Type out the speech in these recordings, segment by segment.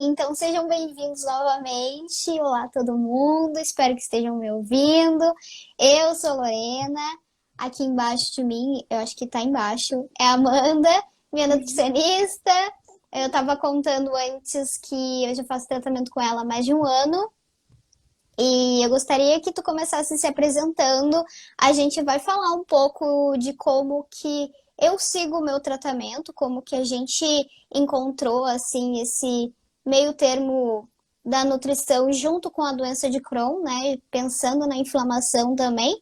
Então sejam bem-vindos novamente. Olá, todo mundo. Espero que estejam me ouvindo. Eu sou Lorena. Aqui embaixo de mim, eu acho que tá embaixo, é a Amanda, minha nutricionista. Eu estava contando antes que eu já faço tratamento com ela há mais de um ano. E eu gostaria que tu começasse se apresentando. A gente vai falar um pouco de como que eu sigo o meu tratamento, como que a gente encontrou assim esse meio termo da nutrição junto com a doença de Crohn, né? Pensando na inflamação também.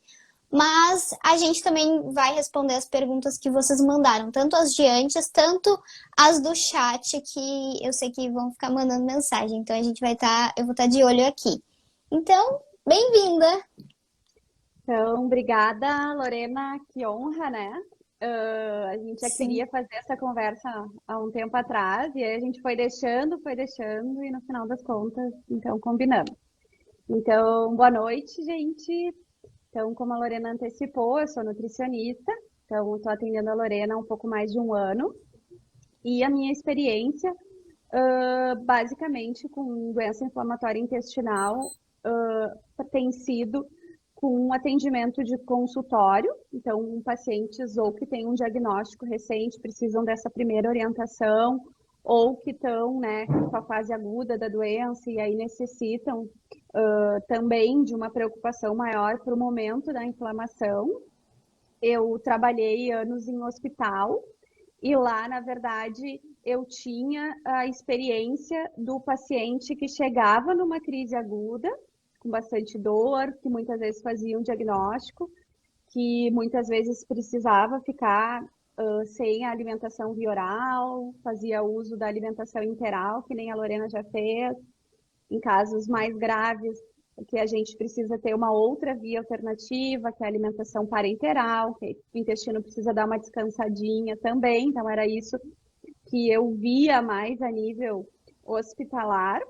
Mas a gente também vai responder as perguntas que vocês mandaram, tanto as de antes, tanto as do chat, que eu sei que vão ficar mandando mensagem. Então eu vou estar de olho aqui. Então, bem-vinda! Então, obrigada, Lorena, que honra, né? A gente já Sim, queria fazer essa conversa há um tempo atrás, e aí a gente foi deixando, e no final das contas, então combinamos. Então, boa noite, gente. Então, como a Lorena antecipou, eu sou nutricionista, então estou atendendo a Lorena há um pouco mais de um ano, e a minha experiência, basicamente, com doença inflamatória intestinal, tem sido com um atendimento de consultório. Então, pacientes ou que têm um diagnóstico recente precisam dessa primeira orientação, ou que estão, né, com a fase aguda da doença e aí necessitam também de uma preocupação maior para o momento da inflamação. Eu trabalhei anos em hospital e lá, na verdade, eu tinha a experiência do paciente que chegava numa crise aguda, com bastante dor, que muitas vezes fazia um diagnóstico, que muitas vezes precisava ficar sem a alimentação via oral, fazia uso da alimentação interal, que nem a Lorena já fez. Em casos mais graves, que a gente precisa ter uma outra via alternativa, que é a alimentação parenteral, que o intestino precisa dar uma descansadinha também. Então, era isso que eu via mais a nível hospitalar,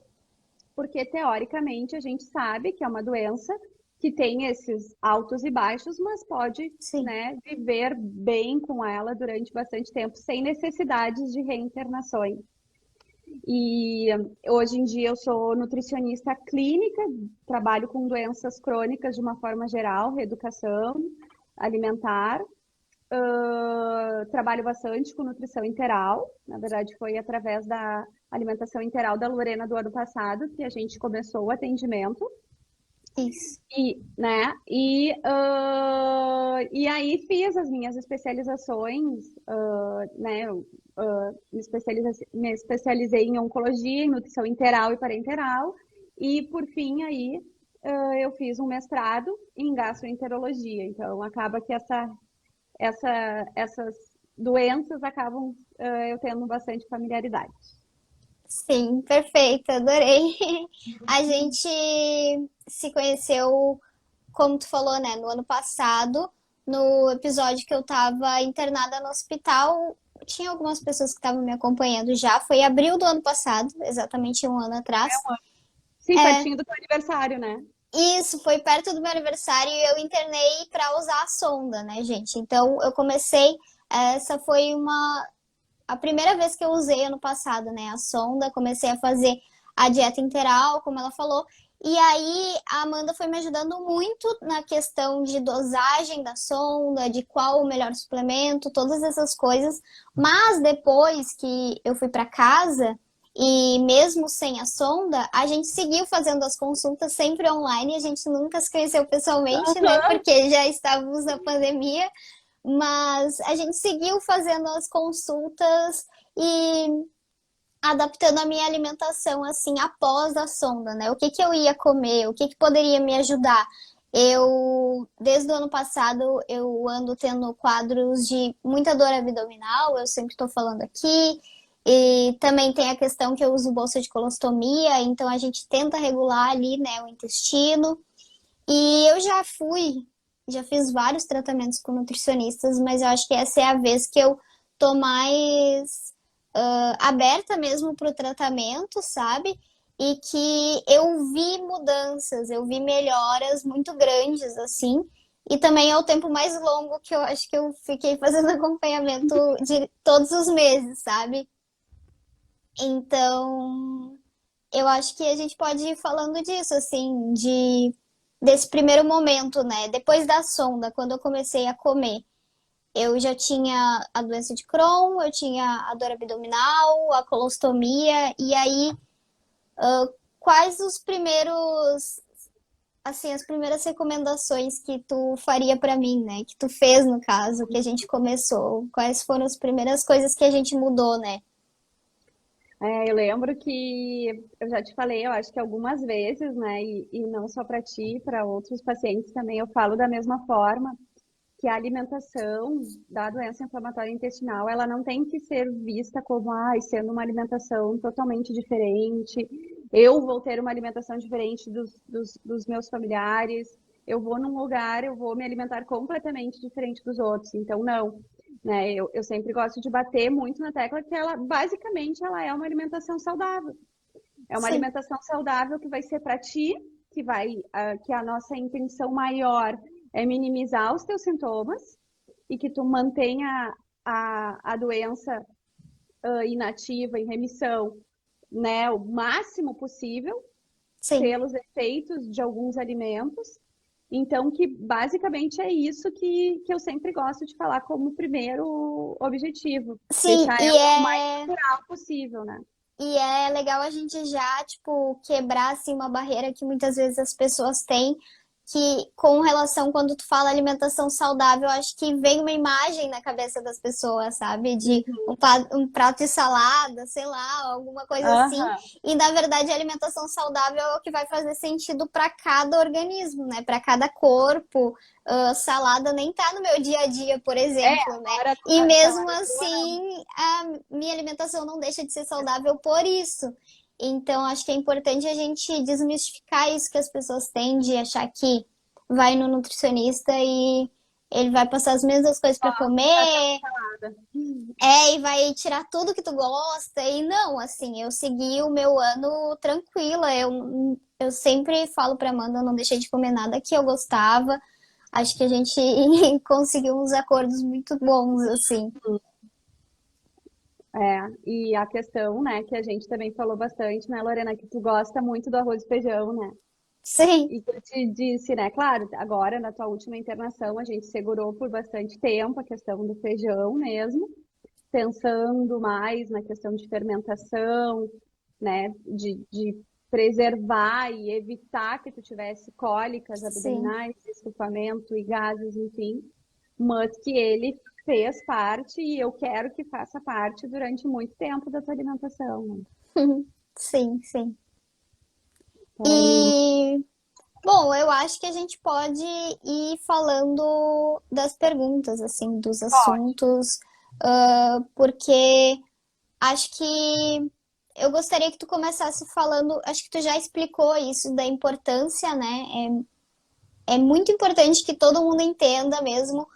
porque teoricamente a gente sabe que é uma doença que tem esses altos e baixos, mas pode, sim. né, viver bem com ela durante bastante tempo, sem necessidades de reinternações. E hoje em dia eu sou nutricionista clínica, trabalho com doenças crônicas de uma forma geral, reeducação alimentar. Trabalho bastante com nutrição interal. Na verdade, foi através da alimentação interal da Lorena do ano passado que a gente começou o atendimento. Isso. E aí fiz as minhas especializações, né? Me especializei em oncologia, em nutrição interal e parenteral, e por fim aí eu fiz um mestrado em gastroenterologia. Então acaba que essas doenças acabam eu tendo bastante familiaridade. Sim, perfeito, adorei. A gente se conheceu, como tu falou, né, no ano passado, no episódio que eu tava internada no hospital. Tinha algumas pessoas que estavam me acompanhando já. Foi em abril do ano passado, exatamente um ano atrás. Sim, É, pertinho do teu aniversário, né? isso, foi perto do meu aniversário e eu internei para usar a sonda, né, gente? Então eu comecei. Essa foi a primeira vez que eu usei ano passado, né, a sonda, comecei a fazer a dieta interal, como ela falou. E aí a Amanda foi me ajudando muito na questão de dosagem da sonda, de qual o melhor suplemento, todas essas coisas. Mas depois que eu fui para casa, e mesmo sem a sonda, a gente seguiu fazendo as consultas sempre online, a gente nunca se conheceu pessoalmente, né? Porque já estávamos na pandemia, mas a gente seguiu fazendo as consultas e adaptando a minha alimentação assim após a sonda, né? O que que eu ia comer, o que que poderia me ajudar. Eu, desde o ano passado, eu ando tendo quadros de muita dor abdominal, eu sempre estou falando aqui. E também tem a questão que eu uso bolsa de colostomia, então a gente tenta regular ali, né, o intestino. E eu já fiz vários tratamentos com nutricionistas, mas eu acho que essa é a vez que eu tô mais aberta mesmo para o tratamento, sabe? E que eu vi mudanças, eu vi melhoras muito grandes, assim. E também é o tempo mais longo que eu acho que eu fiquei fazendo acompanhamento de todos os meses, sabe? Então, eu acho que a gente pode ir falando disso, assim, desse primeiro momento, né? Depois da sonda, quando eu comecei a comer, eu já tinha a doença de Crohn, eu tinha a dor abdominal, a colostomia, e aí, quais os primeiros, assim, as primeiras recomendações que tu faria pra mim, né? Que tu fez, no caso, que a gente começou? Quais foram as primeiras coisas que a gente mudou, né? Eu lembro que eu já te falei, eu acho que algumas vezes, né, e não só para ti, para outros pacientes também, eu falo da mesma forma, que a alimentação da doença inflamatória intestinal, ela não tem que ser vista como, sendo uma alimentação totalmente diferente, eu vou ter uma alimentação diferente dos meus familiares, eu vou num lugar, eu vou me alimentar completamente diferente dos outros, então não. Né? Eu sempre gosto de bater muito na tecla que ela, basicamente, ela é uma alimentação saudável. É uma Sim, alimentação saudável que vai ser para ti, que a nossa intenção maior é minimizar os teus sintomas e que tu mantenha a doença inativa, em remissão, né, o máximo possível, sim. pelos efeitos de alguns alimentos. Então, que basicamente é isso que eu sempre gosto de falar como primeiro objetivo. Sim, Deixar e ela o mais é natural possível, né? E é legal a gente já, tipo, quebrar, assim, uma barreira que muitas vezes as pessoas têm, que com relação, quando tu fala alimentação saudável, acho que vem uma imagem na cabeça das pessoas, sabe? De Uhum. um prato de salada, sei lá, alguma coisa assim. Aham. E, na verdade, a alimentação saudável é o que vai fazer sentido para cada organismo, né? Para cada corpo. Salada nem tá no meu dia a dia, por É, exemplo, né? agora E a mesmo salada tua. assim, a minha alimentação não deixa de ser saudável por isso. Então, acho que é importante a gente desmistificar isso que as pessoas têm de achar que vai no nutricionista e ele vai passar as mesmas coisas para Fazer uma comer, salada. e vai tirar tudo que tu gosta. E não, assim, eu segui o meu ano tranquila. Eu sempre falo pra Amanda, eu não deixei de comer nada que eu gostava. Acho que a gente conseguiu uns acordos muito bons, assim. E a questão, né, que a gente também falou bastante, né, Lorena, que tu gosta muito do arroz e feijão, né? Sim, E que eu te disse, né, claro, agora na tua última internação a gente segurou por bastante tempo a questão do feijão mesmo, pensando mais na questão de fermentação, né, de preservar e evitar que tu tivesse cólicas sim. abdominais, estufamento e gases, enfim, mas que ele fez parte e eu quero que faça parte durante muito tempo da tua alimentação, né? Sim, sim. Então, E, bom, eu acho que a gente pode ir falando das perguntas, assim, dos pode. assuntos, porque acho que eu gostaria que tu começasse falando, acho que tu já explicou isso da importância, né? É muito importante que todo mundo entenda mesmo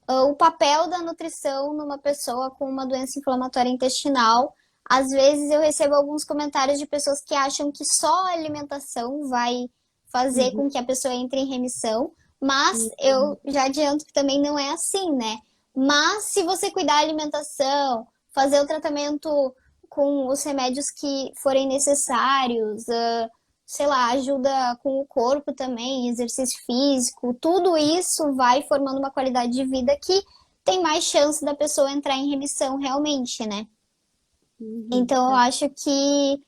o papel da nutrição numa pessoa com uma doença inflamatória intestinal. Às vezes eu recebo alguns comentários de pessoas que acham que só a alimentação vai fazer Uhum, com que a pessoa entre em remissão, mas uhum, eu já adianto que também não é assim, né? Mas se você cuidar da alimentação, fazer o tratamento com os remédios que forem necessários, sei lá, ajuda com o corpo também, exercício físico, tudo isso vai formando uma qualidade de vida que tem mais chance da pessoa entrar em remissão realmente, né? uhum. Então eu acho que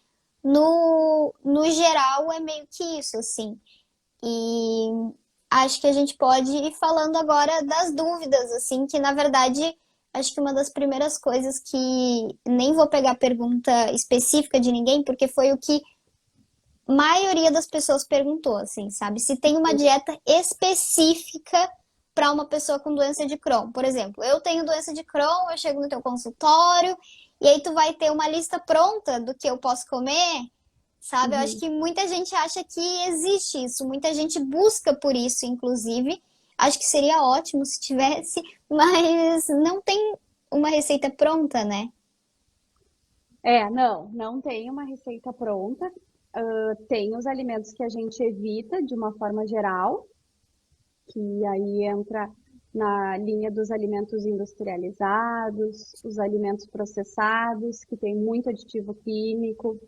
no geral é meio que isso, assim. E acho que a gente pode ir falando agora das dúvidas, assim, que na verdade acho que uma das primeiras coisas que nem vou pegar pergunta específica de ninguém, porque foi o que maioria das pessoas perguntou, assim, sabe? Se tem uma dieta específica para uma pessoa com doença de Crohn. Por exemplo, eu tenho doença de Crohn, eu chego no teu consultório e aí tu vai ter uma lista pronta do que eu posso comer, sabe? Eu acho Uhum. que muita gente acha que existe isso, muita gente busca por isso, inclusive. Acho que seria ótimo se tivesse, mas não tem uma receita pronta, né? Não tem uma receita pronta. Tem os alimentos que a gente evita de uma forma geral, que aí entra na linha dos alimentos industrializados, os alimentos processados, que tem muito aditivo químico,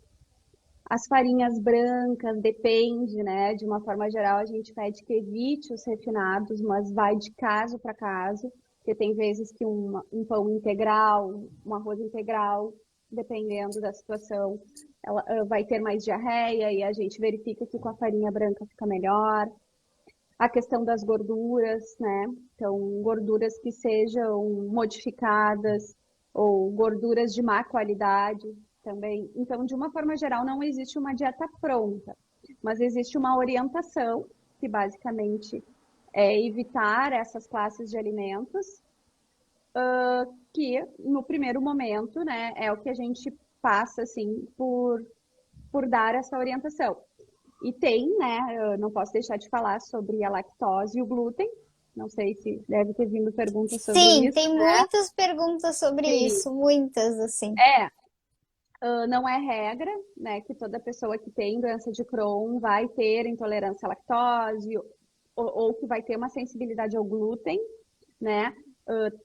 As farinhas brancas, depende, né? De uma forma geral, a gente pede que evite os refinados, mas vai de caso para caso, porque tem vezes que um pão integral, um arroz integral, dependendo da situação, ela vai ter mais diarreia e a gente verifica que com a farinha branca fica melhor. A questão das gorduras, né? Então, gorduras que sejam modificadas ou gorduras de má qualidade também. Então, de uma forma geral, não existe uma dieta pronta, mas existe uma orientação, que basicamente é evitar essas classes de alimentos, que no primeiro momento, né, é o que a gente passa, assim, por dar essa orientação. E tem, né, eu não posso deixar de falar sobre a lactose e o glúten. Não sei se deve ter vindo perguntas sobre Sim, isso, tem né? muitas perguntas sobre Sim. isso, muitas, assim. Não é regra, né, que toda pessoa que tem doença de Crohn vai ter intolerância à lactose ou que vai ter uma sensibilidade ao glúten, né?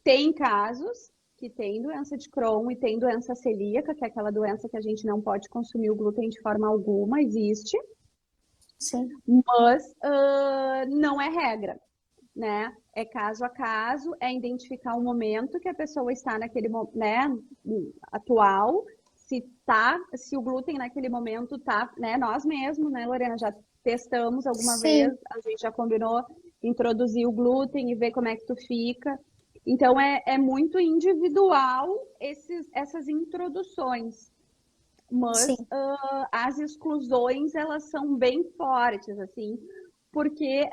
Tem casos que tem doença de Crohn e tem doença celíaca, que é aquela doença que a gente não pode consumir o glúten de forma alguma, existe. Sim. Mas não é regra, né? É caso a caso, é identificar o momento que a pessoa está naquele, né, atual, se o glúten naquele momento tá, né? Nós mesmos, né, Lorena, já testamos alguma vez, Sim. a gente já combinou introduzir o glúten e ver como é que tu fica. Então é muito individual essas introduções, mas Sim. as exclusões elas são bem fortes, assim, porque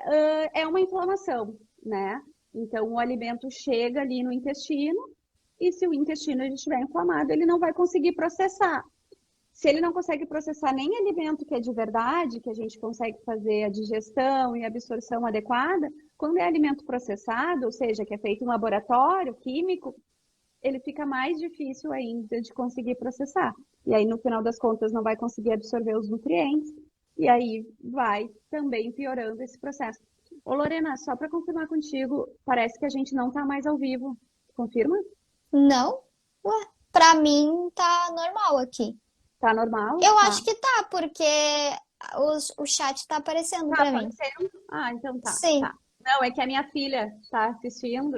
é uma inflamação, né? Então o alimento chega ali no intestino e se o intestino estiver inflamado, ele não vai conseguir processar. Se ele não consegue processar nem alimento que é de verdade, que a gente consegue fazer a digestão e a absorção adequada, quando é alimento processado, ou seja, que é feito em laboratório químico, ele fica mais difícil ainda de conseguir processar. E aí, no final das contas, não vai conseguir absorver os nutrientes. E aí vai também piorando esse processo. Ô, Lorena, só para confirmar contigo, parece que a gente não está mais ao vivo. Confirma? Não? Ué, pra mim tá normal aqui. Tá normal? Eu Tá. acho que tá, porque o chat tá aparecendo Tá pra mim. aparecendo? Ah, então tá, Sim. tá. Não, é que a minha filha está assistindo.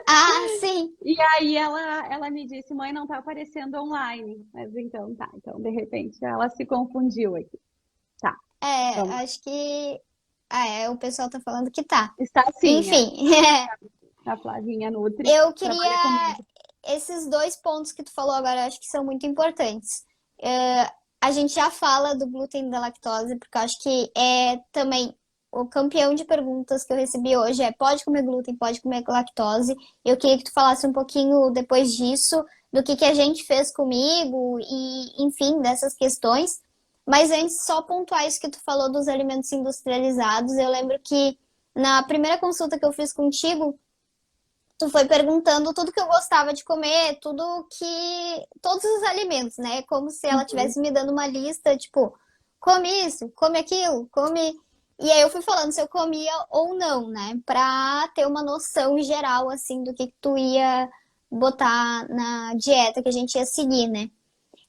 Ah, sim. E aí ela me disse, mãe, não tá aparecendo online. Mas então tá. Então, de repente, ela se confundiu aqui. Tá, É, vamos. acho que. Ah, é, o pessoal tá falando que tá. Está sim, é. Enfim, A Flavinha Nutri eu trabalha queria. comigo. Esses dois pontos que tu falou agora, eu acho que são muito importantes. A gente já fala do glúten e da lactose, porque eu acho que é também o campeão de perguntas que eu recebi hoje é pode comer glúten, pode comer lactose. Eu queria que tu falasse um pouquinho depois disso, do que a gente fez comigo e, enfim, dessas questões. Mas antes, só pontuar isso que tu falou dos alimentos industrializados. Eu lembro que na primeira consulta que eu fiz contigo, tu foi perguntando tudo que eu gostava de comer, tudo que. Todos os alimentos, né? Como se ela Uhum. estivesse me dando uma lista, tipo, come isso, come aquilo, come. E aí eu fui falando se eu comia ou não, né? Pra ter uma noção geral, assim, do que tu ia botar na dieta que a gente ia seguir, né?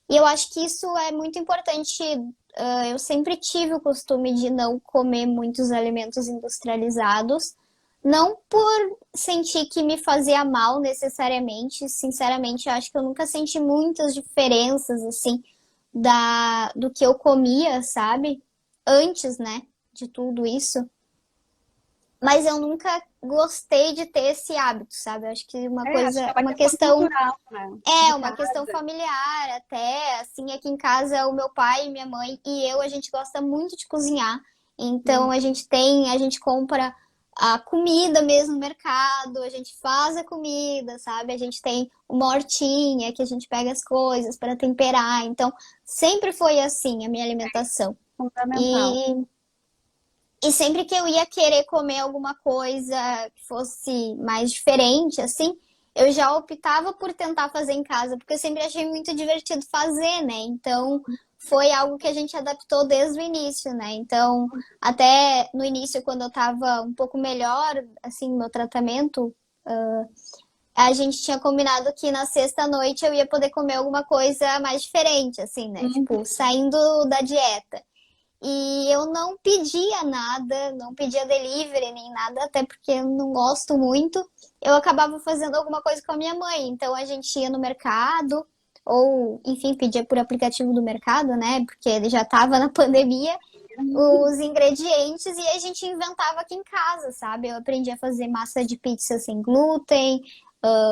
E eu acho que isso é muito importante. Eu sempre tive o costume de não comer muitos alimentos industrializados, não por sentir que me fazia mal necessariamente. Sinceramente, eu acho que eu nunca senti muitas diferenças assim do que eu comia, sabe? Antes, né, de tudo isso. Mas eu nunca gostei de ter esse hábito, sabe? Eu acho que Acho que é uma uma questão questão cultural, né? De é uma questão casa. familiar até, assim, aqui em casa o meu pai, minha mãe e eu, a gente gosta muito de cozinhar. Então Hum. a gente compra a comida mesmo no mercado, a gente faz a comida, sabe? A gente tem uma hortinha que a gente pega as coisas para temperar. Então, sempre foi assim a minha alimentação. Fundamental. E e sempre que eu ia querer comer alguma coisa que fosse mais diferente, assim, eu já optava por tentar fazer em casa, porque eu sempre achei muito divertido fazer, né? Então, foi algo que a gente adaptou desde o início, né? Então, até no início, quando eu tava um pouco melhor, assim, no meu tratamento, a gente tinha combinado que na sexta-noite eu ia poder comer alguma coisa mais diferente, assim, né? Uhum. Tipo, saindo da dieta. E eu não pedia nada, não pedia delivery nem nada, até porque eu não gosto muito. Eu acabava fazendo alguma coisa com a minha mãe. Então a gente ia no mercado, ou, enfim, pedia por aplicativo do mercado, né? Porque ele já estava na pandemia, os ingredientes e a gente inventava aqui em casa, sabe? Eu aprendi a fazer massa de pizza sem glúten,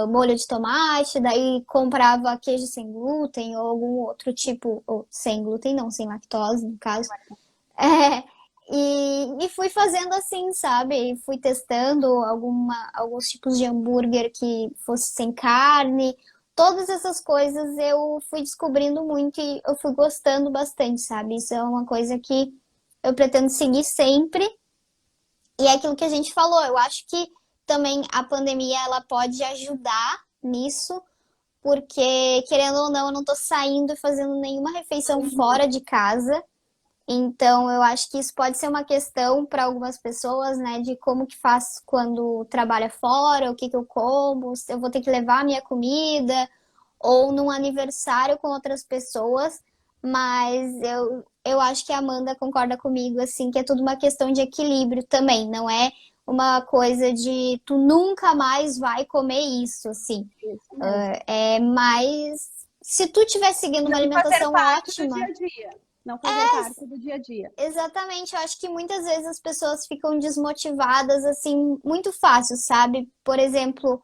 molho de tomate, daí comprava queijo sem glúten ou algum outro tipo, ou sem glúten não, sem lactose, no caso. É, e fui fazendo assim, sabe? E fui testando alguns tipos de hambúrguer que fosse sem carne. Todas essas coisas eu fui descobrindo muito e eu fui gostando bastante, sabe? Isso é uma coisa que eu pretendo seguir sempre. E é aquilo que a gente falou, eu acho que também a pandemia ela pode ajudar nisso, porque querendo ou não, eu não tô saindo e fazendo nenhuma refeição fora de casa. Então, eu acho que isso pode ser uma questão para algumas pessoas, né, de como que faz quando trabalha fora, o que que eu como, se eu vou ter que levar a minha comida, ou num aniversário com outras pessoas, mas eu acho que a Amanda concorda comigo, assim, que é tudo uma questão de equilíbrio também, não é uma coisa de tu nunca mais vai comer isso, assim. Isso mesmo. É mais. Se tu estiver seguindo uma Não fazer alimentação parte do dia ótima. a dia. Não fazer parte do dia a dia. Exatamente, eu acho que muitas vezes as pessoas ficam desmotivadas assim muito fácil, sabe? Por exemplo,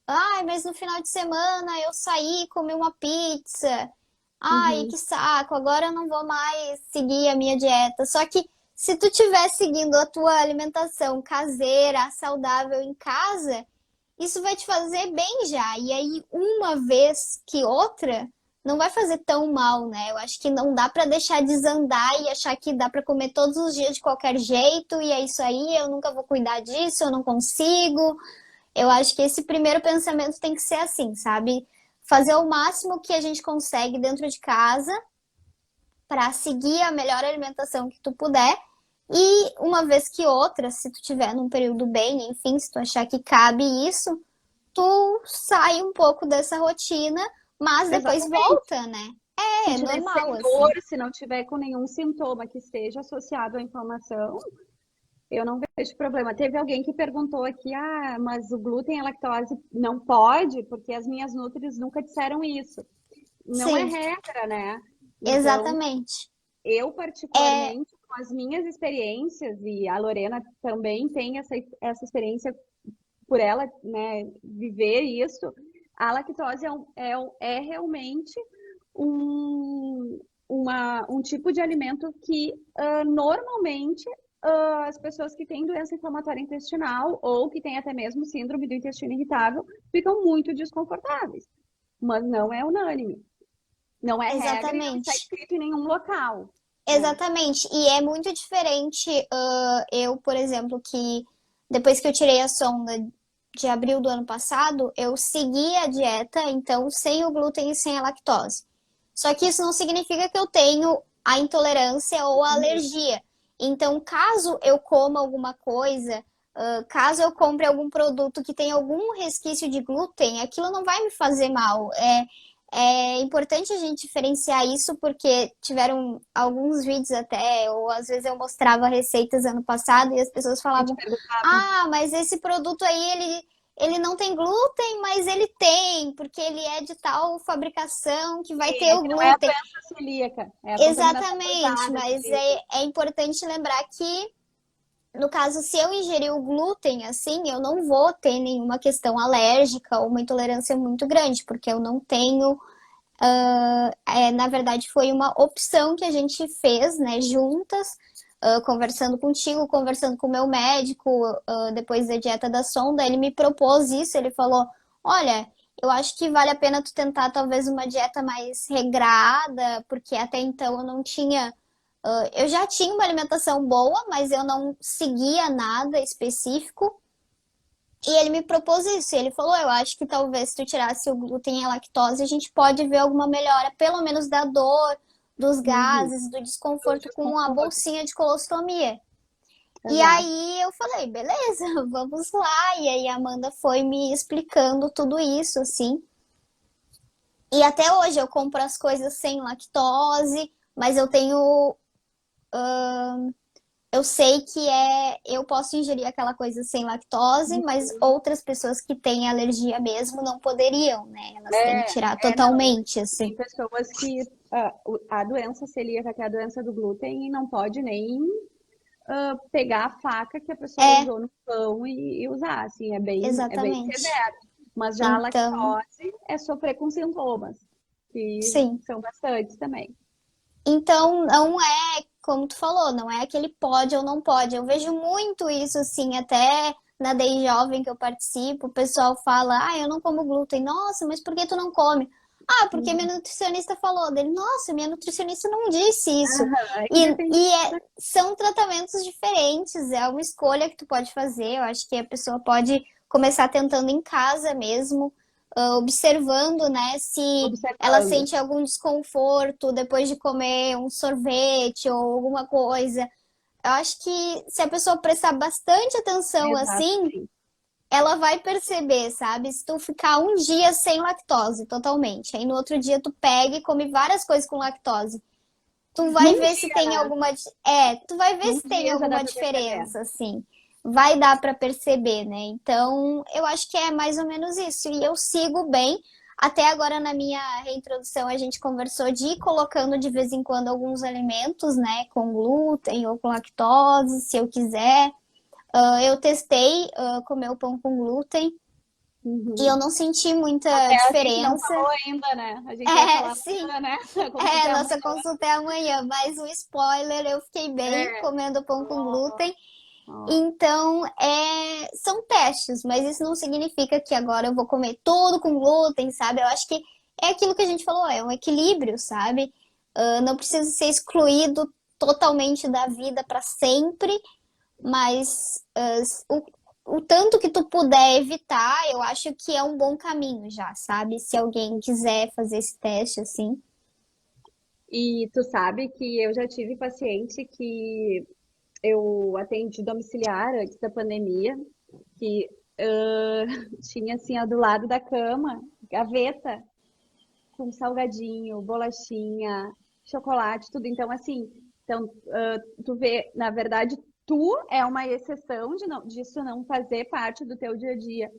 ai, mas no final de semana eu saí, comi uma pizza. Ai, Uhum. que saco, agora eu não vou mais seguir a minha dieta. Só que se tu estiver seguindo a tua alimentação caseira, saudável em casa, isso vai te fazer bem já. E aí, uma vez que outra, não vai fazer tão mal, né? Eu acho que não dá pra deixar desandar e achar que dá pra comer todos os dias de qualquer jeito, e é isso aí, eu nunca vou cuidar disso, eu não consigo. Eu acho que esse primeiro pensamento tem que ser assim, sabe? Fazer o máximo que a gente consegue dentro de casa para seguir a melhor alimentação que tu puder. E uma vez que outra, se tu tiver num período bem, enfim, se tu achar que cabe isso, tu sai um pouco dessa rotina, mas depois Exatamente. volta, né? Se É tiver normal, sem dor, assim. se não tiver com nenhum sintoma que esteja associado à inflamação, eu não vejo problema. Teve alguém que perguntou aqui, ah, mas o glúten e a lactose não pode, porque as minhas nutris nunca disseram isso. Não é Sim, regra, né? Então, exatamente. eu É, particularmente, com as minhas experiências, e a Lorena também tem essa experiência por ela, né, viver isso, a lactose é realmente um tipo de alimento que normalmente as pessoas que têm doença inflamatória intestinal ou que têm até mesmo síndrome do intestino irritável ficam muito desconfortáveis. Mas não é unânime. Não é regra e não está exatamente. escrito em nenhum local, né? Exatamente. E é muito diferente, eu, por exemplo, que depois que eu tirei a sonda de abril do ano passado, eu segui a dieta, então, sem o glúten e sem a lactose. Só que isso não significa que eu tenho a intolerância ou a Uhum. alergia. Então, caso eu coma alguma coisa, caso eu compre algum produto que tem algum resquício de glúten, aquilo não vai me fazer mal. É importante a gente diferenciar isso porque tiveram alguns vídeos até, ou às vezes eu mostrava receitas ano passado e as pessoas E te falavam: perguntavam, ah, mas esse produto aí ele não tem glúten, mas ele tem, porque ele é de tal fabricação que vai sim, ter é o que não é a glúten. doença celíaca, é a contaminação Exatamente, cruzada que mas dizem. é importante lembrar que, no caso, se eu ingerir o glúten, assim, eu não vou ter nenhuma questão alérgica ou uma intolerância muito grande, porque eu não tenho. Na verdade, foi uma opção que a gente fez, né, juntas, conversando contigo, conversando com o meu médico, depois da dieta da sonda, ele me propôs isso, ele falou, olha, eu acho que vale a pena tu tentar talvez uma dieta mais regrada, porque até então eu não tinha, eu já tinha uma alimentação boa, mas eu não seguia nada específico, e ele me propôs isso. E ele falou: eu acho que talvez se tu tirasse o glúten e a lactose, a gente pode ver alguma melhora, pelo menos da dor, dos Uhum. gases, do Do desconforto com a desconforto. bolsinha de colostomia. E exato. aí eu falei, beleza, vamos lá. E aí a Amanda foi me explicando tudo isso, assim. E até hoje eu compro as coisas sem lactose, mas eu tenho. Eu sei que eu posso ingerir aquela coisa sem lactose, mas outras pessoas que têm alergia mesmo não poderiam, né? Elas têm que tirar Não. totalmente, Tem assim. pessoas que a doença celíaca, que é a doença do glúten, não pode nem pegar a faca que a pessoa É, usou no pão e usar, assim, é bem exatamente. severo. Mas já a Então, lactose é sofrer com sintomas, que sim. são bastantes também. Então, não é, como tu falou, não é aquele pode ou não pode. Eu vejo muito isso, assim, até na Day Jovem que eu participo, o pessoal fala, ah, eu não como glúten. Nossa, mas por que tu não come? Ah, porque minha Uhum. nutricionista falou dele. Nossa, minha nutricionista não disse isso. Aham, E, independente. e são tratamentos diferentes, é uma escolha que tu pode fazer. Eu acho que a pessoa pode começar tentando em casa mesmo, observando, né, se ela Observando. sente algum desconforto depois de comer um sorvete ou alguma coisa. Eu acho que se a pessoa prestar bastante atenção assim, Exatamente. ela vai perceber, sabe? Se tu ficar um dia sem lactose totalmente, aí no outro dia tu pega e come várias coisas com lactose. Tu vai Num ver se dia, tem né? alguma, tu vai ver Num se tem dia já dá alguma para perceber. diferença, assim. Vai dar para perceber, né? Então, eu acho que é mais ou menos isso. E eu sigo bem. Até agora na minha reintrodução a gente conversou de ir colocando de vez em quando alguns alimentos, né, com glúten ou com lactose, se eu quiser. Eu testei comer o pão com glúten e eu Uhum. não senti muita É, a gente não diferença. falou ainda, né? A gente vai É, falar sim. amanhã, né? A É, consulta é nossa amanhã. consulta é amanhã, mas o spoiler, eu fiquei bem É. comendo pão com Ó, glúten. ó. Então, são testes, mas isso não significa que agora eu vou comer tudo com glúten, sabe? Eu acho que é aquilo que a gente falou, é um equilíbrio, sabe? Não precisa ser excluído totalmente da vida para sempre, mas o tanto que tu puder evitar, eu acho que é um bom caminho já, sabe? Se alguém quiser fazer esse teste assim. E tu sabe que eu já tive paciente que eu atendi domiciliar antes da pandemia, que tinha assim, ó, do lado da cama, gaveta com salgadinho, bolachinha, chocolate, tudo. Então, assim, tu vê, na verdade, tu é uma exceção disso não fazer parte do teu dia a dia.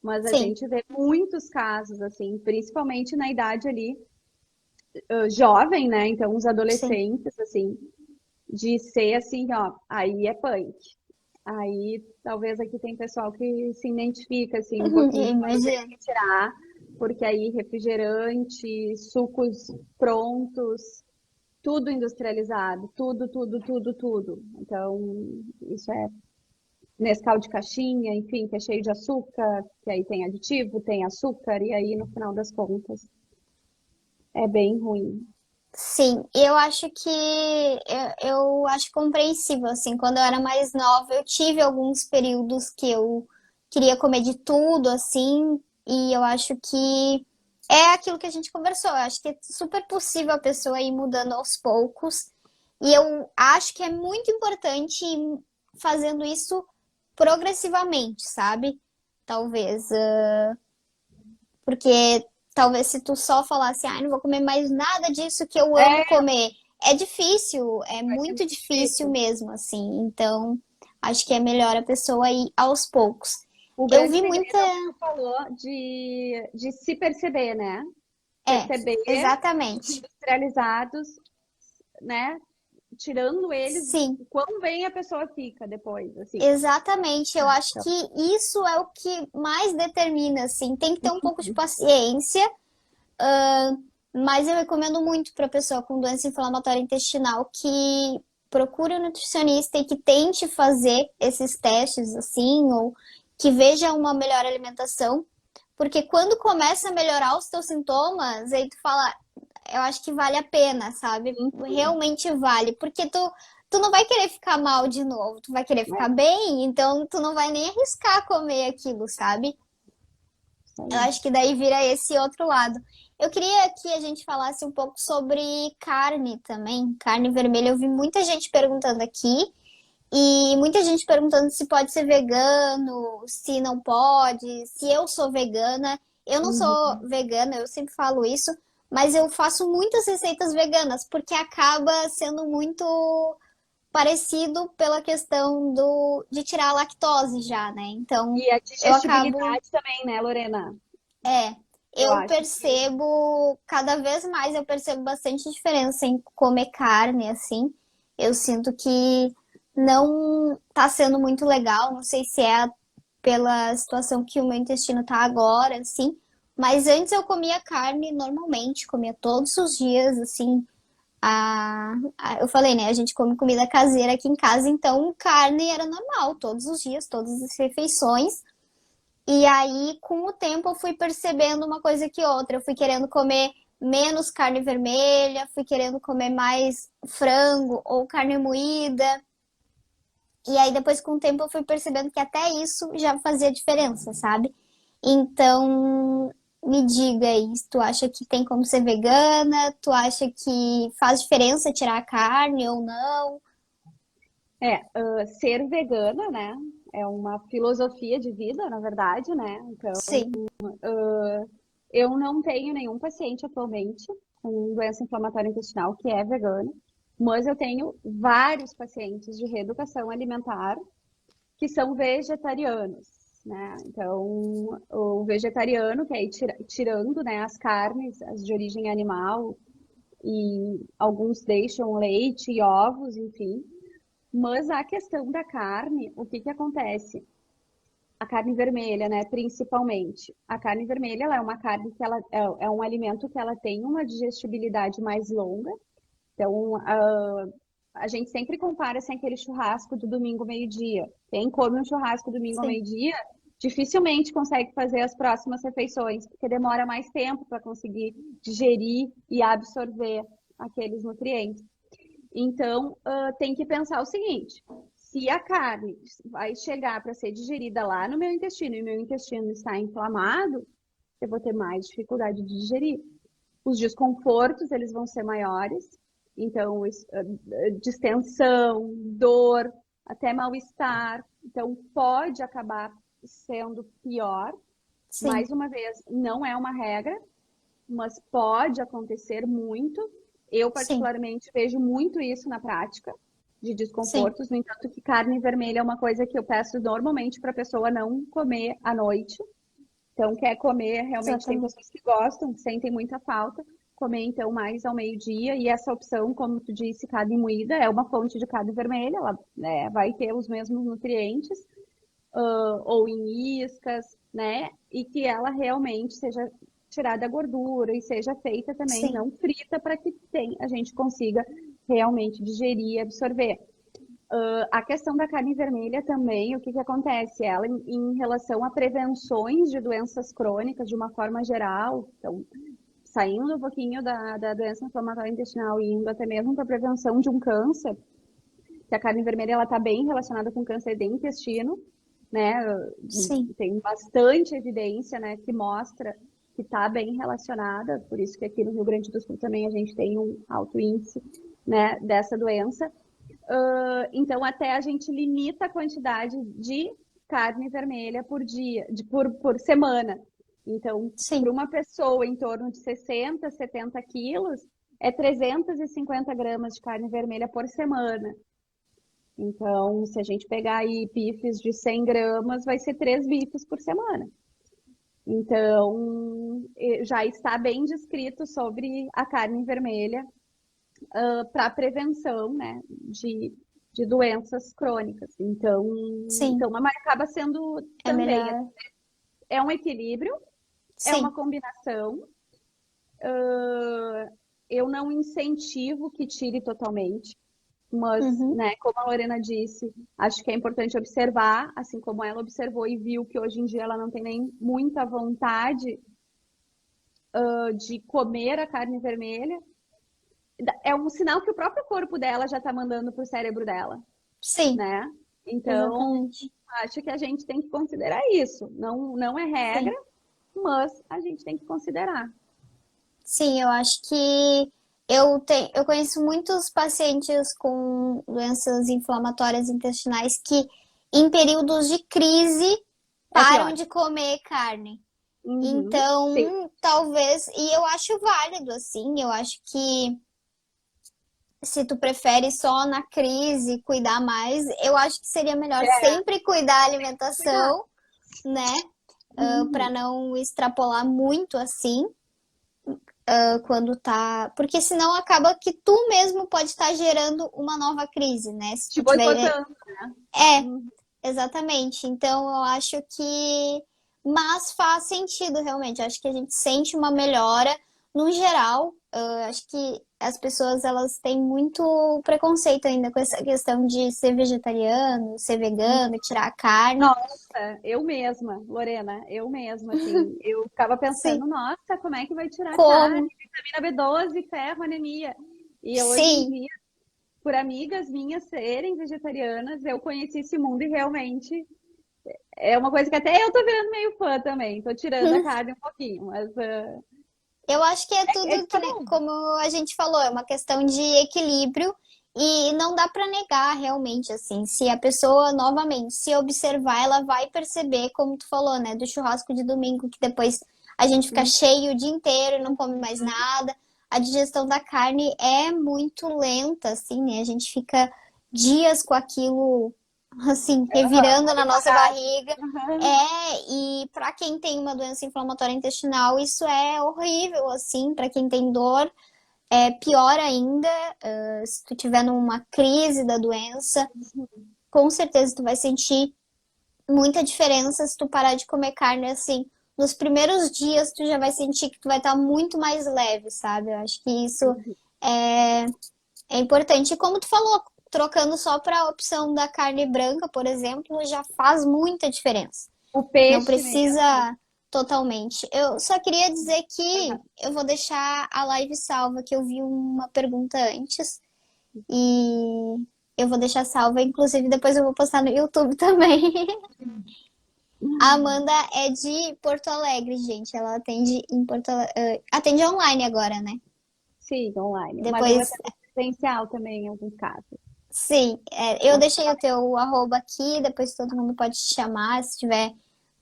Mas a Sim, gente vê muitos casos, assim, principalmente na idade ali, jovem, né? Então, os sim. adolescentes, assim, de ser assim, ó, aí é punk. Aí, talvez aqui tem pessoal que se identifica, assim, um Eu pouquinho quando tem imagino. que tirar, porque aí refrigerante, sucos prontos, tudo industrializado, tudo, tudo, tudo, tudo. Então, isso é Nescau de caixinha, enfim, que é cheio de açúcar, que aí tem aditivo, tem açúcar, e aí no final das contas é bem ruim. Sim, eu acho que eu acho compreensível, assim, quando eu era mais nova, eu tive alguns períodos que eu queria comer de tudo, assim, e eu acho que é aquilo que a gente conversou, eu acho que é super possível a pessoa ir mudando aos poucos, e eu acho que é muito importante ir fazendo isso progressivamente, sabe? Talvez, porque talvez se tu só falasse, ah, não vou comer mais nada disso que eu amo É, comer, é difícil, é vai ser muito muito difícil difícil. mesmo, assim. Então, acho que é melhor a pessoa ir aos poucos. O Eu grande vi muita. segredo é o que tu falou de se perceber, né? É, Perceber os exatamente. industrializados, né? Tirando eles, Sim, o quão bem a pessoa fica depois, assim. exatamente. Eu acho Então, que isso é o que mais determina, assim. Tem que ter um pouco de paciência, mas eu recomendo muito para pessoa com doença inflamatória intestinal que procure um nutricionista e que tente fazer esses testes assim, ou que veja uma melhor alimentação, porque quando começa a melhorar os teus sintomas, aí tu fala, eu acho que vale a pena, sabe? uhum, Realmente vale, porque tu não vai querer ficar mal de novo, tu vai querer ficar é, bem, então tu não vai nem arriscar comer aquilo, sabe? isso Eu aí. acho que daí vira esse outro lado. Eu queria que a gente falasse um pouco sobre carne também, carne vermelha. Eu vi muita gente perguntando aqui E muita gente perguntando se pode ser vegano, se não pode, se eu sou vegana. Eu não sou Uhum. vegana, eu sempre falo isso, mas eu faço muitas receitas veganas, porque acaba sendo muito parecido pela questão de tirar a lactose já, né? Então, E a eu acabo, digestibilidade também, né, Lorena? é, Eu eu acho que percebo, cada vez mais eu percebo bastante diferença em comer carne, assim. Eu sinto que não tá sendo muito legal, não sei se é pela situação que o meu intestino tá agora, assim. Mas antes eu comia carne normalmente, comia todos os dias, assim. Eu falei, né? A gente come comida caseira aqui em casa, então carne era normal, todos os dias, todas as refeições. E aí, com o tempo, eu fui percebendo uma coisa que outra. Eu fui querendo comer menos carne vermelha, fui querendo comer mais frango ou carne moída. E aí, depois, com o tempo, eu fui percebendo que até isso já fazia diferença, sabe? Então, me diga aí, tu acha que tem como ser vegana? Tu acha que faz diferença tirar a carne ou não? ser vegana, né, é uma filosofia de vida, na verdade, né? Então, Sim, eu não tenho nenhum paciente atualmente com doença inflamatória intestinal que é vegano, mas eu tenho vários pacientes de reeducação alimentar que são vegetarianos, né? Então, o vegetariano, que é ir tirando, né, as carnes, as de origem animal, e alguns deixam leite e ovos, enfim. Mas a questão da carne, o que que acontece? A carne vermelha, né, principalmente. A carne vermelha, ela é uma carne que ela é um alimento que ela tem uma digestibilidade mais longa. Então, a gente sempre compara assim, aquele churrasco do domingo meio-dia. Quem come um churrasco domingo ao sim, meio-dia dificilmente consegue fazer as próximas refeições, porque demora mais tempo para conseguir digerir e absorver aqueles nutrientes. Então, tem que pensar o seguinte: se a carne vai chegar para ser digerida lá no meu intestino e meu intestino está inflamado, eu vou ter mais dificuldade de digerir. Os desconfortos, eles vão ser maiores. Então, distensão, dor, até mal-estar. Então, pode acabar sendo pior. sim, Mais uma vez, não é uma regra, mas pode acontecer muito. Eu, sim, particularmente, vejo muito isso na prática de sim, desconfortos. No entanto, que carne vermelha é uma coisa que eu peço normalmente para a pessoa não comer à noite. Então, quer comer, realmente tem exatamente. pessoas que gostam, que sentem muita falta, comer então mais ao meio-dia. E essa opção, como tu disse, carne moída, é uma fonte de carne vermelha, ela né, vai ter os mesmos nutrientes, ou em iscas, né? E que ela realmente seja tirada a gordura e seja feita também Sim, não frita para que a gente consiga realmente digerir e absorver. A questão da carne vermelha também, o que que acontece? Ela, em relação a prevenções de doenças crônicas, de uma forma geral, então, saindo um pouquinho da doença inflamatória intestinal e indo até mesmo para a prevenção de um câncer, que a carne vermelha ela está bem relacionada com câncer de intestino, né? sim, Tem bastante evidência, né, que mostra que está bem relacionada, por isso que aqui no Rio Grande do Sul também a gente tem um alto índice, né, dessa doença. Então, até a gente limita a quantidade de carne vermelha por dia, por semana. Então, para sim, uma pessoa em torno de 60, 70 quilos, é 350 gramas de carne vermelha por semana. Então, se a gente pegar aí bifes de 100 gramas, vai ser 3 bifes por semana. Então, já está bem descrito sobre a carne vermelha para prevenção, né, de doenças crônicas. sim. Mas acaba sendo É também, melhor. é um equilíbrio, é uma Sim. combinação. Eu não incentivo que tire totalmente, mas, Uhum. né, como a Lorena disse, acho que é importante observar, assim como ela observou e viu que hoje em dia ela não tem nem muita vontade de comer a carne vermelha, é um sinal que o próprio corpo dela já está mandando para o cérebro dela, Sim, né? Então, exatamente. acho que a gente tem que considerar isso. Não, não é regra, Sim. mas a gente tem que considerar. Sim, eu acho que Eu conheço muitos pacientes com doenças inflamatórias intestinais que, em períodos de crise, É param pior. de comer carne. Uhum, sim. Então, talvez, e eu acho válido, assim, eu acho que se tu prefere só na crise cuidar mais, eu acho que seria melhor É, sempre cuidar da cuidar. alimentação, né? Para Uhum. não extrapolar muito assim, quando tá. Porque senão acaba que tu mesmo pode estar gerando uma nova crise, né? Se Te tu tiver. boicotando. É, Uhum. exatamente. Então eu acho que. Mas faz sentido, realmente. Eu acho que a gente sente uma melhora no geral. Acho que as pessoas elas têm muito preconceito ainda com essa questão de ser vegetariano, ser vegano, tirar a carne. Nossa, eu mesma, Lorena, eu mesma, assim, eu ficava Sim, pensando, nossa, como é que vai tirar carne, como? vitamina B12, ferro, anemia? E hoje em Sim. dia, por amigas minhas serem vegetarianas, eu conheci esse mundo e realmente é uma coisa que até eu tô virando meio fã também, tô tirando a carne um pouquinho, mas Eu acho que é é tudo que tá que, bom. como a gente falou, é uma questão de equilíbrio e não dá para negar realmente assim. Se a pessoa novamente se observar, ela vai perceber, como tu falou, né, do churrasco de domingo que depois a gente fica cheio o dia inteiro e não come mais nada. A digestão da carne é muito lenta, assim, né? A gente fica dias com aquilo assim, Aham, revirando na ali nossa parado. barriga. Aham. E para quem tem uma doença inflamatória intestinal, isso é horrível, assim, para quem tem dor, é pior ainda. Se tu tiver numa crise da doença, com certeza tu vai sentir muita diferença se tu parar de comer carne, assim. Nos primeiros dias, tu já vai sentir que tu vai estar muito mais leve, sabe? Eu acho que isso é, é importante. E como tu falou, trocando só para a opção da carne branca, por exemplo, já faz muita diferença. O Não peixe mesmo. precisa totalmente. Eu só queria dizer que eu vou deixar a live salva, que eu vi uma pergunta antes e eu vou deixar salva. Inclusive, depois eu vou postar no YouTube também. A Amanda é de Porto Alegre, gente. Ela atende em Porto Alegre. Atende online agora, né? Sim, online, mas eu Depois, atendo presencial também em alguns casos. sim, eu deixei o teu arroba aqui, depois todo mundo pode te chamar se tiver